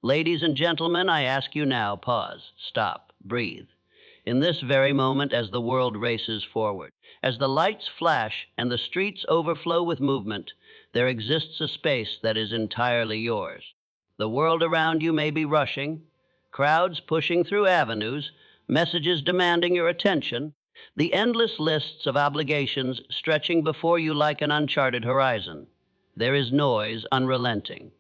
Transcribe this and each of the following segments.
Ladies and gentlemen, I ask you now, pause, stop, breathe. In this very moment, as the world races forward, as the lights flash and the streets overflow with movement, there exists a space that is entirely yours. The world around you may be rushing, crowds pushing through avenues, messages demanding your attention, the endless lists of obligations stretching before you like an uncharted horizon. There is noise unrelenting.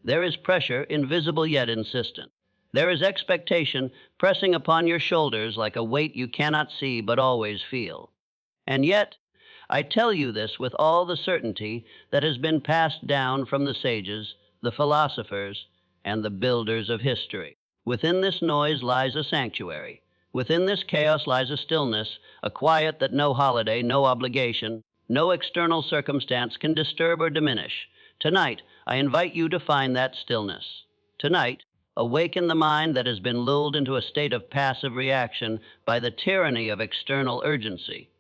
There is pressure invisible yet insistent. There is expectation pressing upon your shoulders like a weight you cannot see but always feel. And yet, I tell you this with all the certainty that has been passed down from the sages, the philosophers, and the builders of history. Within this noise lies a sanctuary. Within this chaos lies a stillness, a quiet that no holiday, no obligation, no external circumstance can disturb or diminish. Tonight, I invite you to find that stillness. Tonight, awaken the mind that has been lulled into a state of passive reaction by the tyranny of external urgency.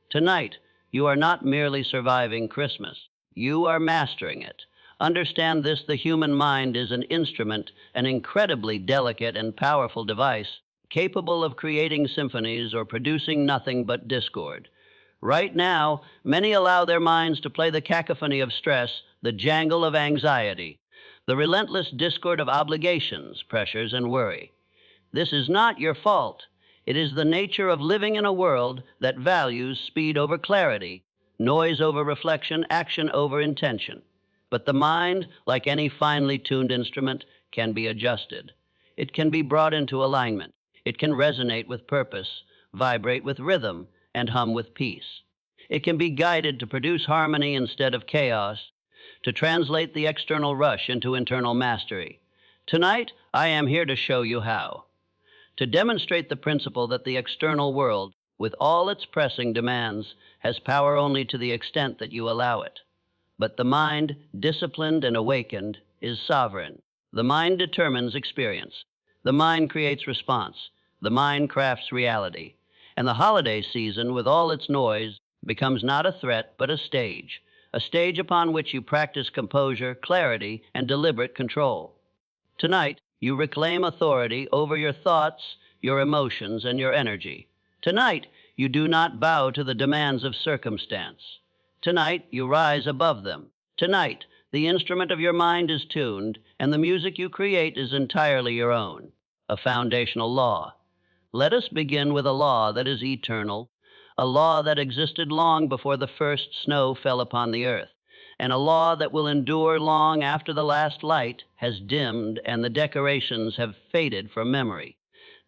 Tonight, you are not merely surviving Christmas. You are mastering it. Understand this: the human mind is an instrument, an incredibly delicate and powerful device, capable of creating symphonies or producing nothing but discord. Right now, many allow their minds to play the cacophony of stress, the jangle of anxiety, the relentless discord of obligations, pressures, and worry. This is not your fault. It is the nature of living in a world that values speed over clarity, noise over reflection, action over intention. But the mind, like any finely tuned instrument, can be adjusted. It can be brought into alignment. It can resonate with purpose, vibrate with rhythm, and hum with peace. It can be guided to produce harmony instead of chaos, to translate the external rush into internal mastery. Tonight, I am here to show you how. To demonstrate the principle that the external world, with all its pressing demands, has power only to the extent that you allow it. But the mind, disciplined and awakened, is sovereign. The mind determines experience. The mind creates response. The mind crafts reality. And the holiday season, with all its noise, becomes not a threat but a stage upon which you practice composure, clarity, and deliberate control. Tonight, you reclaim authority over your thoughts, your emotions, and your energy. Tonight, you do not bow to the demands of circumstance. Tonight, you rise above them. Tonight, the instrument of your mind is tuned, and the music you create is entirely your own, a foundational law. Let us begin with a law that is eternal, a law that existed long before the first snow fell upon the earth, and a law that will endure long after the last light has dimmed and the decorations have faded from memory.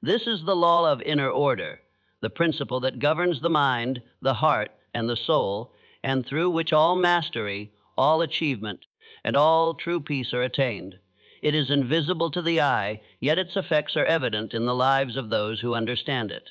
This is the law of inner order, the principle that governs the mind, the heart, and the soul, and through which all mastery, all achievement, and all true peace are attained. It is invisible to the eye, yet its effects are evident in the lives of those who understand it.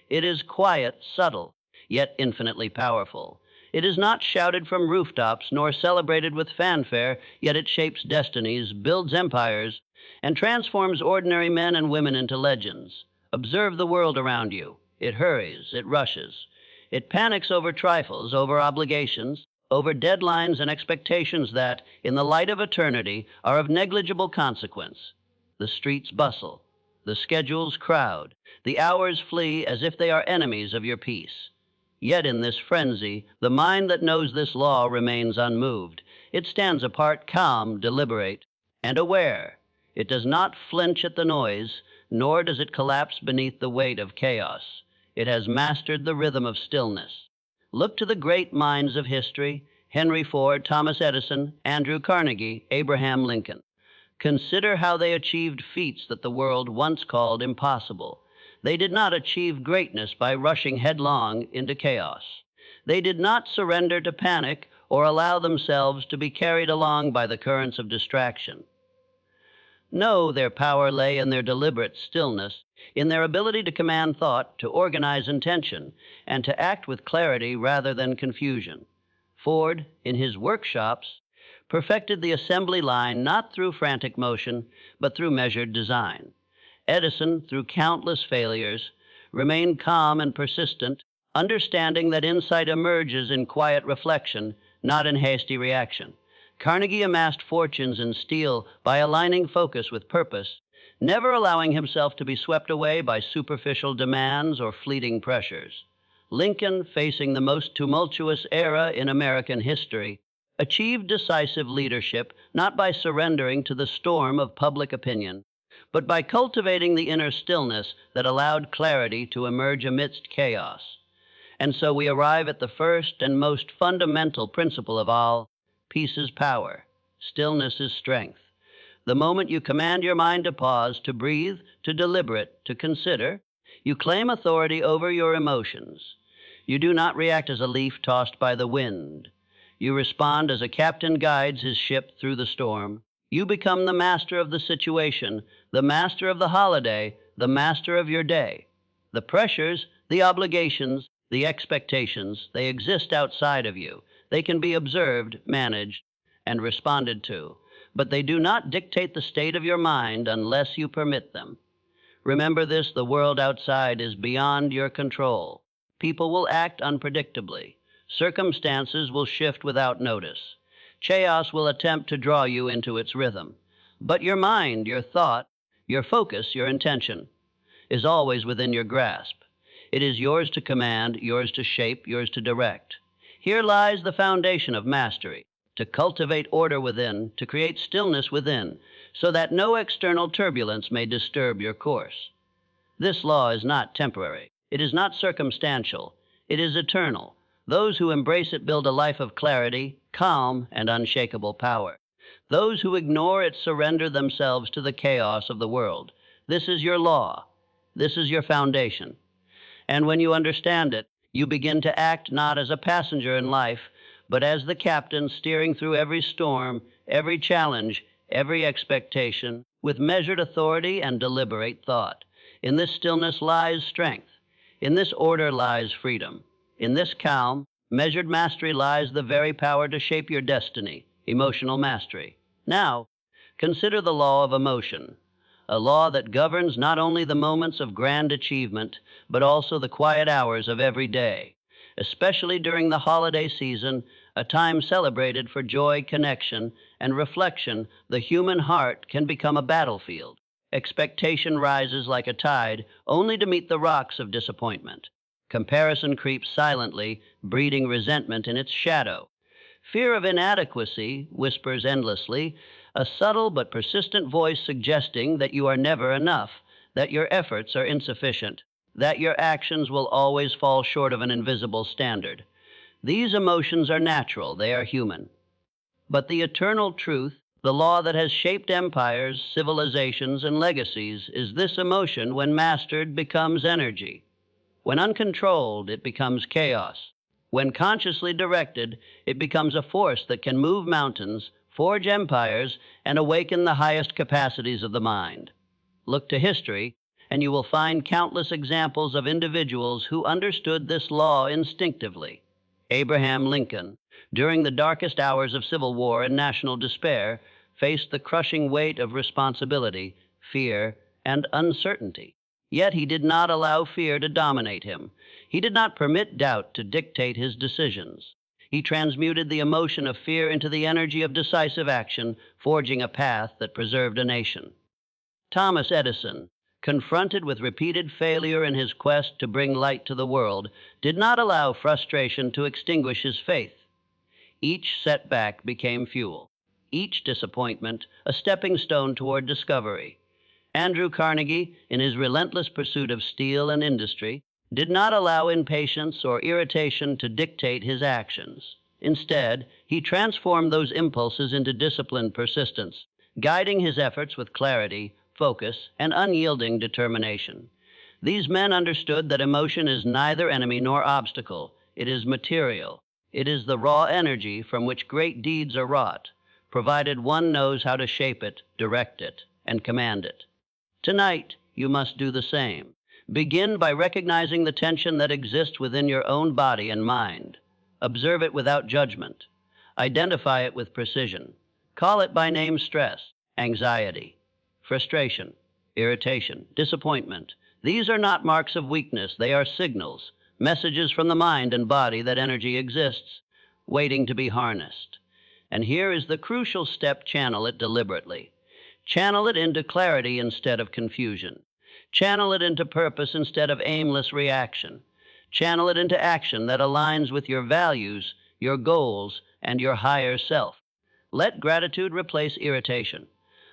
It is quiet, subtle, yet infinitely powerful. It is not shouted from rooftops nor celebrated with fanfare, yet it shapes destinies, builds empires, and transforms ordinary men and women into legends. Observe the world around you. It hurries, it rushes. It panics over trifles, over obligations, over deadlines and expectations that, in the light of eternity, are of negligible consequence. The streets bustle. The schedules crowd. The hours flee as if they are enemies of your peace. Yet in this frenzy, the mind that knows this law remains unmoved. It stands apart, calm, deliberate, and aware. It does not flinch at the noise, nor does it collapse beneath the weight of chaos. It has mastered the rhythm of stillness. Look to the great minds of history: Henry Ford, Thomas Edison, Andrew Carnegie, Abraham Lincoln. Consider how they achieved feats that the world once called impossible. They did not achieve greatness by rushing headlong into chaos. They did not surrender to panic or allow themselves to be carried along by the currents of distraction. No, their power lay in their deliberate stillness, in their ability to command thought, to organize intention, and to act with clarity rather than confusion. Ford, in his workshops, perfected the assembly line not through frantic motion, but through measured design. Edison, through countless failures, remained calm and persistent, understanding that insight emerges in quiet reflection, not in hasty reaction. Carnegie amassed fortunes in steel by aligning focus with purpose, never allowing himself to be swept away by superficial demands or fleeting pressures. Lincoln, facing the most tumultuous era in American history, achieved decisive leadership not by surrendering to the storm of public opinion, but by cultivating the inner stillness that allowed clarity to emerge amidst chaos. And so we arrive at the first and most fundamental principle of all: peace is power, stillness is strength. The moment you command your mind to pause, to breathe, to deliberate, to consider, you claim authority over your emotions. You do not react as a leaf tossed by the wind. You respond as a captain guides his ship through the storm. You become the master of the situation, the master of the holiday, the master of your day. The pressures, the obligations, the expectations, they exist outside of you. They can be observed, managed, and responded to, but they do not dictate the state of your mind unless you permit them. Remember this: the world outside is beyond your control. People will act unpredictably. Circumstances will shift without notice. Chaos will attempt to draw you into its rhythm. But your mind, your thought, your focus, your intention is always within your grasp. It is yours to command, yours to shape, yours to direct. Here lies the foundation of mastery: to cultivate order within, to create stillness within, so that no external turbulence may disturb your course. This law is not temporary. It is not circumstantial. It is eternal. Those who embrace it build a life of clarity, calm, and unshakable power. Those who ignore it surrender themselves to the chaos of the world. This is your law. This is your foundation. And when you understand it, you begin to act not as a passenger in life, but as the captain steering through every storm, every challenge, every expectation, with measured authority and deliberate thought. In this stillness lies strength. In this order lies freedom. In this calm, measured mastery lies the very power to shape your destiny, emotional mastery. Now, consider the law of emotion, a law that governs not only the moments of grand achievement, but also the quiet hours of every day. Especially during the holiday season, a time celebrated for joy, connection, and reflection, the human heart can become a battlefield. Expectation rises like a tide, only to meet the rocks of disappointment. Comparison creeps silently, breeding resentment in its shadow. Fear of inadequacy whispers endlessly, a subtle but persistent voice suggesting that you are never enough, that your efforts are insufficient, that your actions will always fall short of an invisible standard. These emotions are natural, they are human. But the eternal truth, the law that has shaped empires, civilizations, and legacies, is this: emotion, when mastered, becomes energy. When uncontrolled, it becomes chaos. When consciously directed, it becomes a force that can move mountains, forge empires, and awaken the highest capacities of the mind. Look to history, and you will find countless examples of individuals who understood this law instinctively. Abraham Lincoln, during the darkest hours of civil war and national despair, faced the crushing weight of responsibility, fear, and uncertainty. Yet he did not allow fear to dominate him. He did not permit doubt to dictate his decisions. He transmuted the emotion of fear into the energy of decisive action, forging a path that preserved a nation. Thomas Edison, confronted with repeated failure in his quest to bring light to the world, did not allow frustration to extinguish his faith. Each setback became fuel, each disappointment a stepping stone toward discovery. Andrew Carnegie, in his relentless pursuit of steel and industry, did not allow impatience or irritation to dictate his actions. Instead, he transformed those impulses into disciplined persistence, guiding his efforts with clarity, focus, and unyielding determination. These men understood that emotion is neither enemy nor obstacle. It is material. It is the raw energy from which great deeds are wrought, provided one knows how to shape it, direct it, and command it. Tonight, you must do the same. Begin by recognizing the tension that exists within your own body and mind. Observe it without judgment. Identify it with precision. Call it by name: stress, anxiety, frustration, irritation, disappointment. These are not marks of weakness. They are signals, messages from the mind and body that energy exists, waiting to be harnessed. And here is the crucial step: channel it deliberately. Channel it into clarity instead of confusion. Channel it into purpose instead of aimless reaction. Channel it into action that aligns with your values, your goals, and your higher self. Let gratitude replace irritation.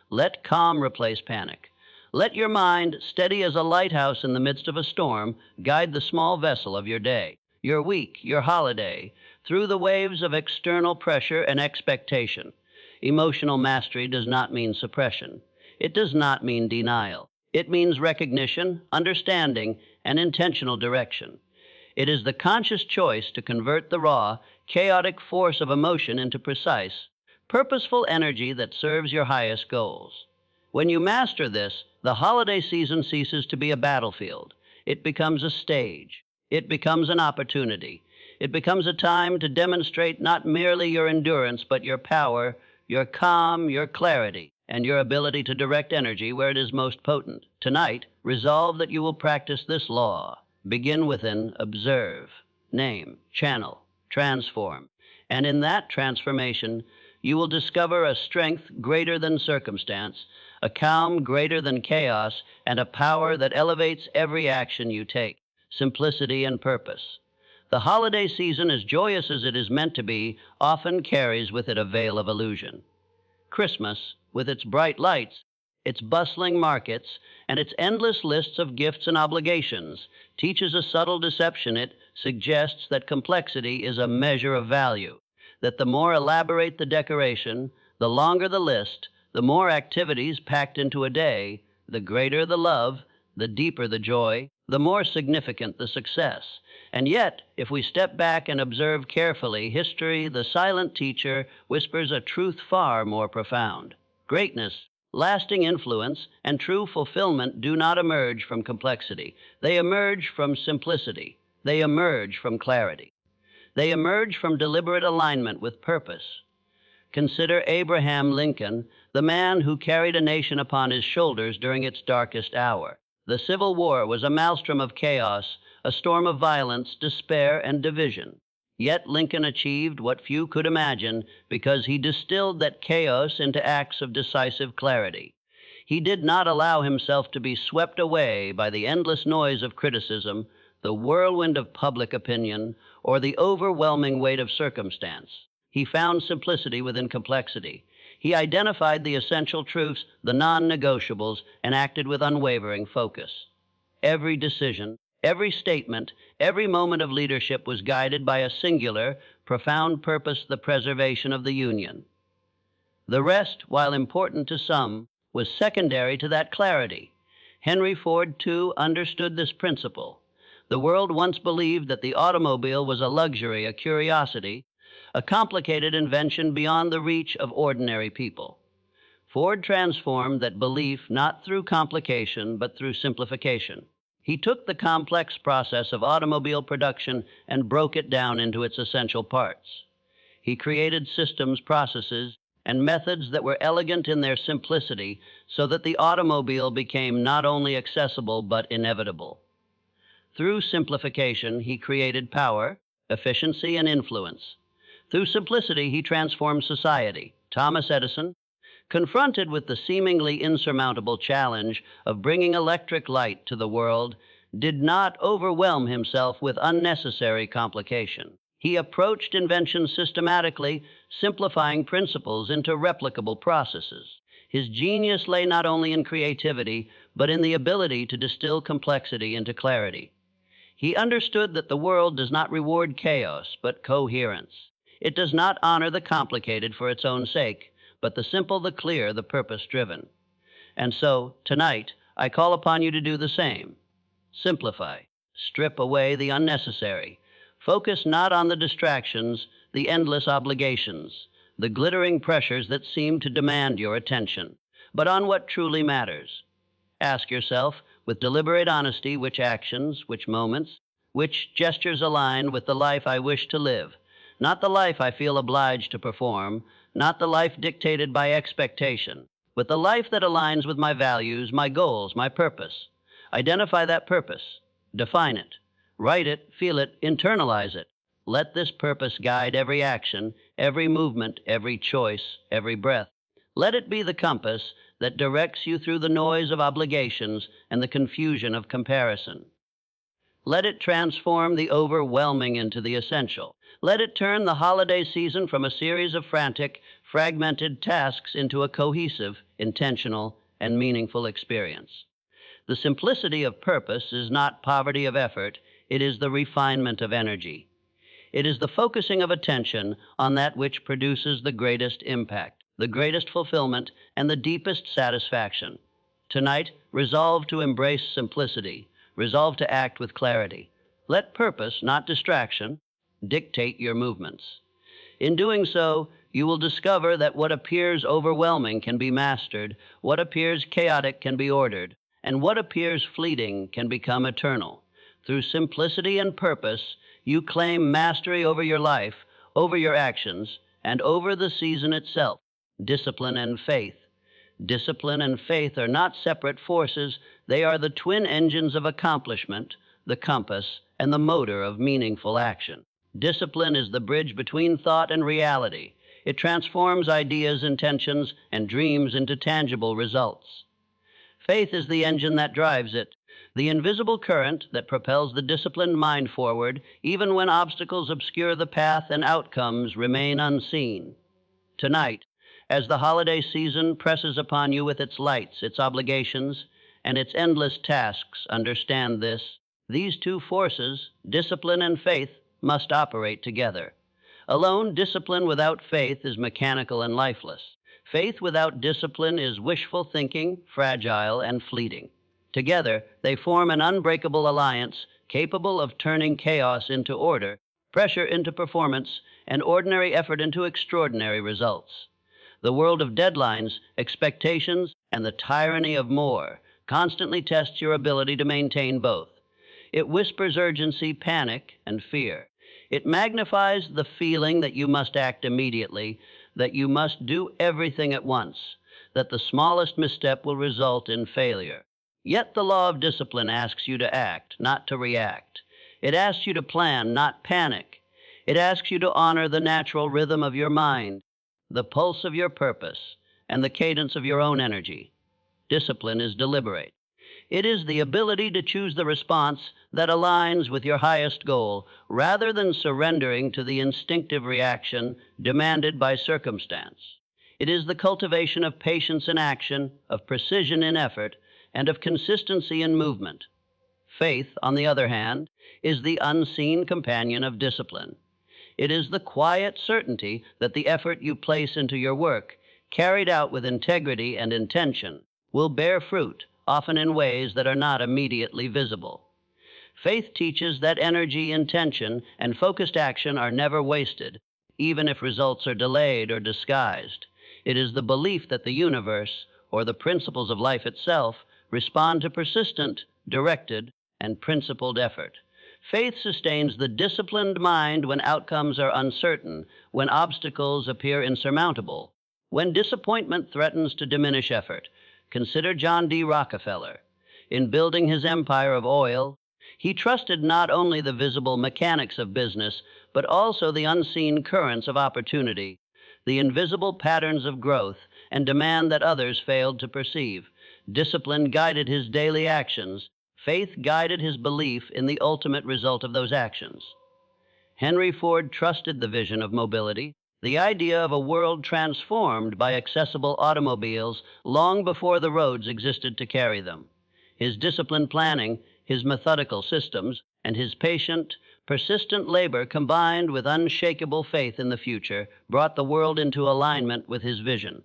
Let calm replace panic. Let your mind, steady as a lighthouse in the midst of a storm, guide the small vessel of your day, your week, your holiday, through the waves of external pressure and expectation. Emotional mastery does not mean suppression. It does not mean denial. It means recognition, understanding, and intentional direction. It is the conscious choice to convert the raw, chaotic force of emotion into precise, purposeful energy that serves your highest goals. When you master this, the holiday season ceases to be a battlefield. It becomes a stage. It becomes an opportunity. It becomes a time to demonstrate not merely your endurance, but your power, your calm, your clarity, and your ability to direct energy where it is most potent. Tonight, resolve that you will practice this law. Begin within, observe, name, channel, transform. And in that transformation, you will discover a strength greater than circumstance, a calm greater than chaos, and a power that elevates every action you take. Simplicity and purpose. The holiday season, as joyous as it is meant to be, often carries with it a veil of illusion. Christmas, with its bright lights, its bustling markets, and its endless lists of gifts and obligations, teaches a subtle deception. It suggests that complexity is a measure of value, that the more elaborate the decoration, the longer the list, the more activities packed into a day, the greater the love, the deeper the joy, the more significant the success. And yet, if we step back and observe carefully, history, the silent teacher, whispers a truth far more profound. Greatness, lasting influence, and true fulfillment do not emerge from complexity. They emerge from simplicity. They emerge from clarity. They emerge from deliberate alignment with purpose. Consider Abraham Lincoln, the man who carried a nation upon his shoulders during its darkest hour. The Civil War was a maelstrom of chaos, a storm of violence, despair, and division. Yet Lincoln achieved what few could imagine because he distilled that chaos into acts of decisive clarity. He did not allow himself to be swept away by the endless noise of criticism, the whirlwind of public opinion, or the overwhelming weight of circumstance. He found simplicity within complexity. He identified the essential truths, the non-negotiables, and acted with unwavering focus. Every decision, every statement, every moment of leadership was guided by a singular, profound purpose: the preservation of the Union. The rest, while important to some, was secondary to that clarity. Henry Ford, too, understood this principle. The world once believed that the automobile was a luxury, a curiosity, a complicated invention beyond the reach of ordinary people. Ford transformed that belief not through complication, but through simplification. He took the complex process of automobile production and broke it down into its essential parts. He created systems, processes, and methods that were elegant in their simplicity so that the automobile became not only accessible but inevitable. Through simplification, he created power, efficiency, and influence. Through simplicity, he transformed society. Thomas Edison, confronted with the seemingly insurmountable challenge of bringing electric light to the world, did not overwhelm himself with unnecessary complication. He approached invention systematically, simplifying principles into replicable processes. His genius lay not only in creativity, but in the ability to distill complexity into clarity. He understood that the world does not reward chaos, but coherence. It does not honor the complicated for its own sake, but the simple, the clear, the purpose-driven. And so, tonight, I call upon you to do the same. Simplify. Strip away the unnecessary. Focus not on the distractions, the endless obligations, the glittering pressures that seem to demand your attention, but on what truly matters. Ask yourself, with deliberate honesty, which actions, which moments, which gestures align with the life I wish to live, not the life I feel obliged to perform, not the life dictated by expectation, but the life that aligns with my values, my goals, my purpose. Identify that purpose. Define it. Write it, feel it, internalize it. Let this purpose guide every action, every movement, every choice, every breath. Let it be the compass that directs you through the noise of obligations and the confusion of comparison. Let it transform the overwhelming into the essential. Let it turn the holiday season from a series of frantic, fragmented tasks into a cohesive, intentional, and meaningful experience. The simplicity of purpose is not poverty of effort, it is the refinement of energy. It is the focusing of attention on that which produces the greatest impact, the greatest fulfillment, and the deepest satisfaction. Tonight, resolve to embrace simplicity. Resolve to act with clarity. Let purpose, not distraction, dictate your movements. In doing so, you will discover that what appears overwhelming can be mastered, what appears chaotic can be ordered, and what appears fleeting can become eternal. Through simplicity and purpose, you claim mastery over your life, over your actions, and over the season itself. Discipline and faith. Discipline and faith are not separate forces, they are the twin engines of accomplishment, the compass, and the motor of meaningful action. Discipline is the bridge between thought and reality. It transforms ideas, intentions, and dreams into tangible results. Faith is the engine that drives it, the invisible current that propels the disciplined mind forward, even when obstacles obscure the path and outcomes remain unseen. Tonight, as the holiday season presses upon you with its lights, its obligations, and its endless tasks, understand this. These two forces, discipline and faith, must operate together. Alone, discipline without faith is mechanical and lifeless. Faith without discipline is wishful thinking, fragile, and fleeting. Together, they form an unbreakable alliance capable of turning chaos into order, pressure into performance, and ordinary effort into extraordinary results. The world of deadlines, expectations, and the tyranny of more constantly tests your ability to maintain both. It whispers urgency, panic, and fear. It magnifies the feeling that you must act immediately, that you must do everything at once, that the smallest misstep will result in failure. Yet the law of discipline asks you to act, not to react. It asks you to plan, not panic. It asks you to honor the natural rhythm of your mind, the pulse of your purpose, and the cadence of your own energy. Discipline is deliberate. It is the ability to choose the response that aligns with your highest goal, rather than surrendering to the instinctive reaction demanded by circumstance. It is the cultivation of patience in action, of precision in effort, and of consistency in movement. Faith, on the other hand, is the unseen companion of discipline. It is the quiet certainty that the effort you place into your work, carried out with integrity and intention, will bear fruit, often in ways that are not immediately visible. Faith teaches that energy, intention, and focused action are never wasted, even if results are delayed or disguised. It is the belief that the universe, or the principles of life itself, respond to persistent, directed, and principled effort. Faith sustains the disciplined mind when outcomes are uncertain, when obstacles appear insurmountable, when disappointment threatens to diminish effort. Consider John D. Rockefeller. In building his empire of oil, he trusted not only the visible mechanics of business, but also the unseen currents of opportunity, the invisible patterns of growth and demand that others failed to perceive. Discipline guided his daily actions. Faith guided his belief in the ultimate result of those actions. Henry Ford trusted the vision of mobility, the idea of a world transformed by accessible automobiles long before the roads existed to carry them. His disciplined planning, his methodical systems, and his patient, persistent labor combined with unshakable faith in the future brought the world into alignment with his vision.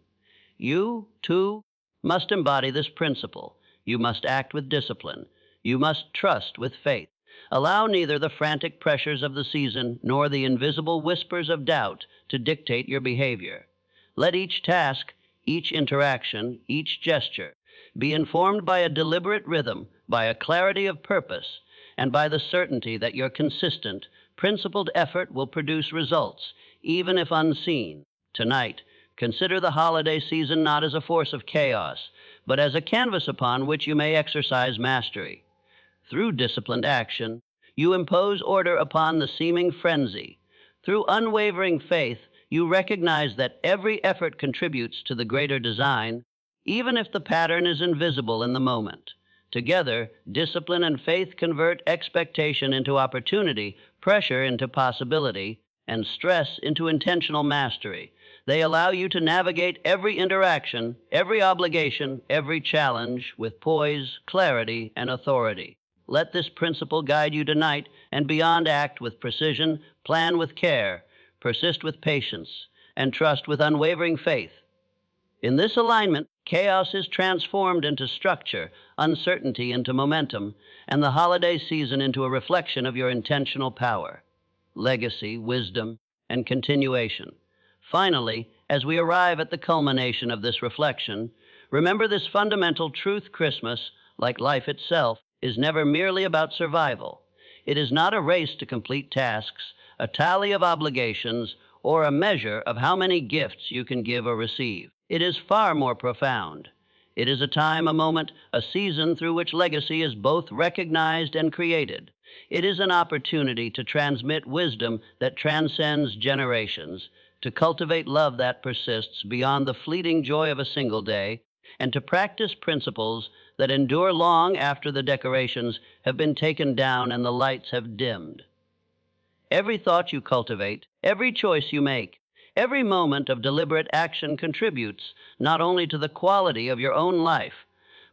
You, too, must embody this principle. You must act with discipline. You must trust with faith. Allow neither the frantic pressures of the season nor the invisible whispers of doubt to dictate your behavior. Let each task, each interaction, each gesture be informed by a deliberate rhythm, by a clarity of purpose, and by the certainty that your consistent, principled effort will produce results, even if unseen. Tonight, consider the holiday season not as a force of chaos, but as a canvas upon which you may exercise mastery. Through disciplined action, you impose order upon the seeming frenzy. Through unwavering faith, You recognize that every effort contributes to the greater design, even if the pattern is invisible in the moment. Together, discipline and faith convert expectation into opportunity, pressure into possibility, and stress into intentional mastery. They allow you to navigate every interaction, every obligation, every challenge with poise, clarity, and authority. Let this principle guide you tonight and beyond. Act with precision, plan with care, persist with patience, and trust with unwavering faith. In this alignment, chaos is transformed into structure, uncertainty into momentum, and the holiday season into a reflection of your intentional power, legacy, wisdom, and continuation. Finally, as we arrive at the culmination of this reflection, remember this fundamental truth: Christmas, like life itself, is never merely about survival. It is not a race to complete tasks, a tally of obligations, or a measure of how many gifts you can give or receive. It is far more profound. It is a time, a moment, a season through which legacy is both recognized and created. It is an opportunity to transmit wisdom that transcends generations, to cultivate love that persists beyond the fleeting joy of a single day, and to practice principles that endure long after the decorations have been taken down and the lights have dimmed. Every thought you cultivate, every choice you make, every moment of deliberate action contributes not only to the quality of your own life,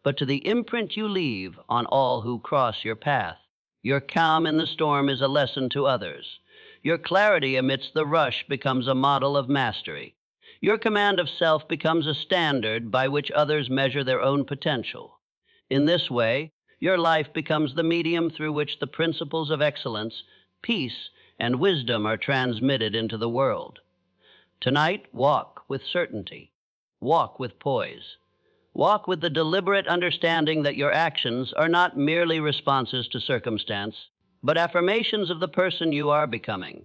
but to the imprint you leave on all who cross your path. Your calm in the storm is a lesson to others. Your clarity amidst the rush becomes a model of mastery. Your command of self becomes a standard by which others measure their own potential. In this way, your life becomes the medium through which the principles of excellence, peace, and wisdom are transmitted into the world. Tonight, walk with certainty. Walk with poise. Walk with the deliberate understanding that your actions are not merely responses to circumstance, but affirmations of the person you are becoming.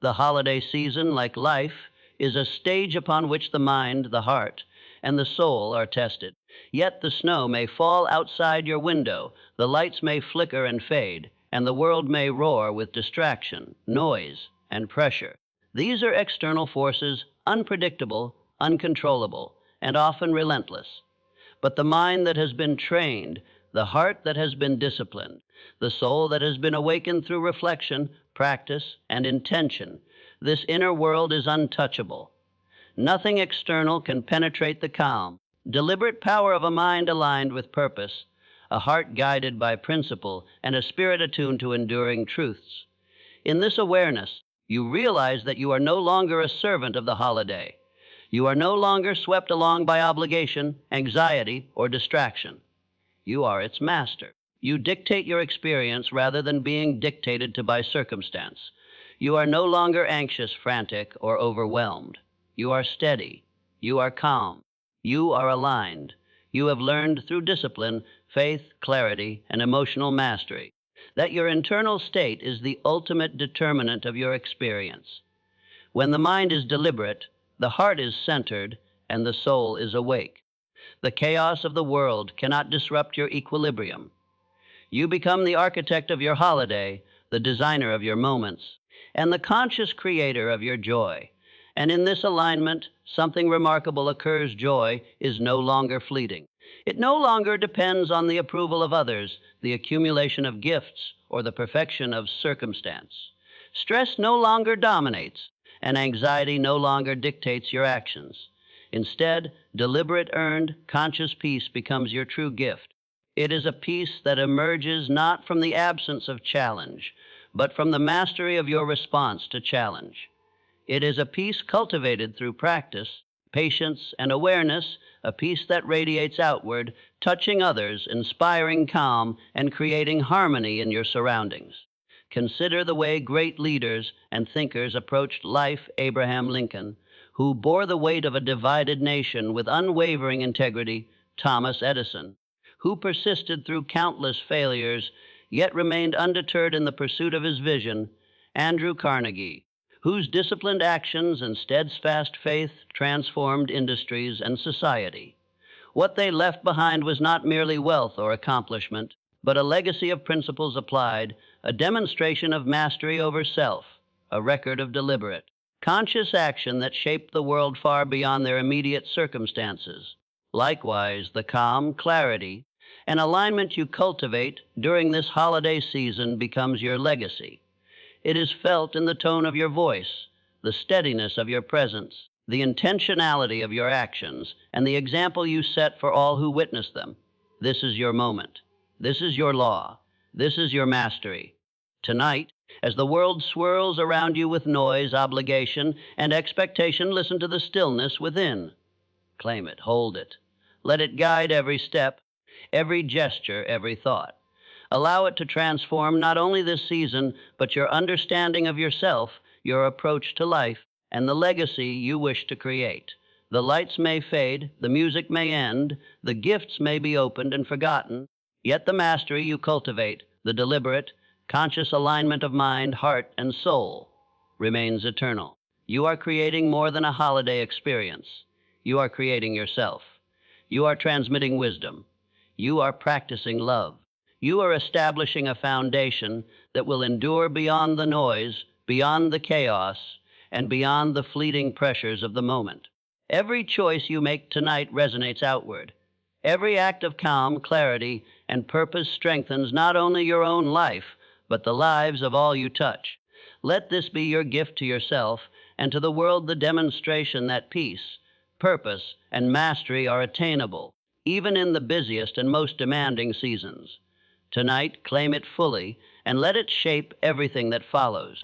The holiday season, like life, is a stage upon which the mind, the heart, and the soul are tested. Yet the snow may fall outside your window, the lights may flicker and fade, and the world may roar with distraction, noise, and pressure. These are external forces, unpredictable, uncontrollable, and often relentless. But the mind that has been trained, the heart that has been disciplined, the soul that has been awakened through reflection, practice, and intention, this inner world is untouchable. Nothing external can penetrate the calm, deliberate power of a mind aligned with purpose, a heart guided by principle, and a spirit attuned to enduring truths. In this awareness, you realize that you are no longer a servant of the holiday. You are no longer swept along by obligation, anxiety, or distraction. You are its master. You dictate your experience rather than being dictated to by circumstance. You are no longer anxious, frantic, or overwhelmed. You are steady. You are calm. You are aligned. You have learned through discipline, faith, clarity, and emotional mastery that your internal state is the ultimate determinant of your experience. When the mind is deliberate, the heart is centered, and the soul is awake. The chaos of the world cannot disrupt your equilibrium. You become the architect of your holiday, the designer of your moments, and the conscious creator of your joy. And in this alignment, something remarkable occurs. Joy is no longer fleeting. It no longer depends on the approval of others, the accumulation of gifts, or the perfection of circumstance. Stress no longer dominates, and anxiety no longer dictates your actions. Instead, deliberate, earned, conscious peace becomes your true gift. It is a peace that emerges not from the absence of challenge, but from the mastery of your response to challenge. It is a peace cultivated through practice, patience, and awareness, a peace that radiates outward, touching others, inspiring calm, and creating harmony in your surroundings. Consider the way great leaders and thinkers approached life. Abraham Lincoln, who bore the weight of a divided nation with unwavering integrity; Thomas Edison, who persisted through countless failures, yet remained undeterred in the pursuit of his vision; Andrew Carnegie, whose disciplined actions and steadfast faith transformed industries and society. What they left behind was not merely wealth or accomplishment, but a legacy of principles applied, a demonstration of mastery over self, a record of deliberate, conscious action that shaped the world far beyond their immediate circumstances. Likewise, the calm, clarity, and alignment you cultivate during this holiday season becomes your legacy. It is felt in the tone of your voice, the steadiness of your presence, the intentionality of your actions, and the example you set for all who witness them. This is your moment. This is your law. This is your mastery. Tonight, as the world swirls around you with noise, obligation, and expectation, listen to the stillness within. Claim it, hold it. Let it guide every step, every gesture, every thought. Allow it to transform not only this season, but your understanding of yourself, your approach to life, and the legacy you wish to create. The lights may fade, the music may end, the gifts may be opened and forgotten, yet the mastery you cultivate, the deliberate, conscious alignment of mind, heart, and soul, remains eternal. You are creating more than a holiday experience. You are creating yourself. You are transmitting wisdom. You are practicing love. You are establishing a foundation that will endure beyond the noise, beyond the chaos, and beyond the fleeting pressures of the moment. Every choice you make tonight resonates outward. Every act of calm, clarity, and purpose strengthens not only your own life, but the lives of all you touch. Let this be your gift to yourself and to the world, the demonstration that peace, purpose, and mastery are attainable, even in the busiest and most demanding seasons. Tonight, claim it fully and let it shape everything that follows.